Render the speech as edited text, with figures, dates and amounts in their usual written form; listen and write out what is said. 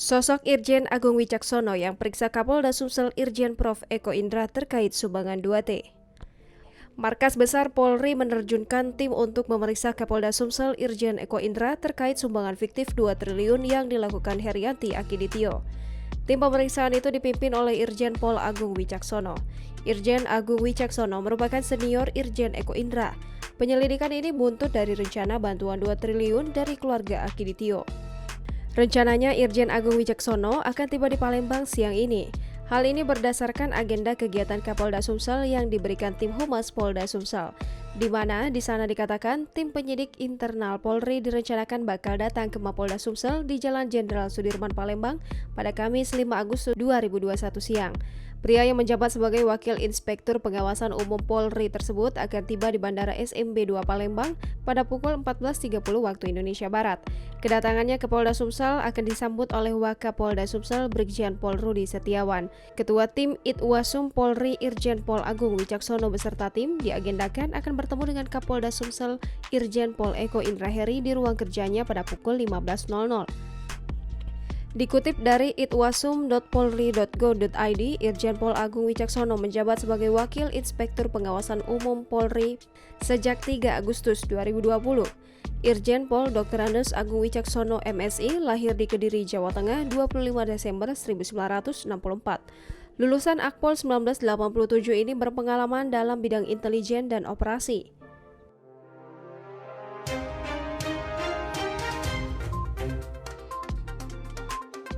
Sosok Irjen Agung Wicaksono yang periksa Kapolda Sumsel Irjen Prof. Eko Indra terkait sumbangan 2T. Markas Besar Polri menerjunkan tim untuk memeriksa Kapolda Sumsel Irjen Eko Indra terkait sumbangan fiktif 2 triliun yang dilakukan Herianti Akiditio. Tim pemeriksaan itu dipimpin oleh Irjen Pol Agung Wicaksono. Irjen Agung Wicaksono merupakan senior Irjen Eko Indra. Penyelidikan ini buntut dari rencana bantuan 2 triliun dari keluarga Akiditio. Rencananya Irjen Agung Wicaksono akan tiba di Palembang siang ini. Hal ini berdasarkan agenda kegiatan Kapolda Sumsel yang diberikan tim Humas Polda Sumsel, di mana di sana dikatakan tim penyidik internal Polri direncanakan bakal datang ke Mapolda Sumsel di Jalan Jenderal Sudirman Palembang pada Kamis 5 Agustus 2021 siang. Pria yang menjabat sebagai Wakil Inspektur Pengawasan Umum Polri tersebut akan tiba di Bandara SMB 2 Palembang pada pukul 14.30 waktu Indonesia Barat. Kedatangannya ke Polda Sumsel akan disambut oleh Wakapolda Sumsel Brigjen Pol Rudi Setiawan. Ketua Tim Itwasum Polri Irjen Pol Agung Wicaksono beserta tim diagendakan akan bertemu dengan Kapolda Sumsel Irjen Pol Eko Indra Heri di ruang kerjanya pada pukul 15.00. Dikutip dari itwasum.polri.go.id, Irjen Pol Agung Wicaksono menjabat sebagai Wakil Inspektur Pengawasan Umum Polri sejak 3 Agustus 2020. Irjen Pol Dr. Andes Agung Wicaksono MSI lahir di Kediri, Jawa Tengah 25 Desember 1964. Lulusan Akpol 1987 ini berpengalaman dalam bidang intelijen dan operasi.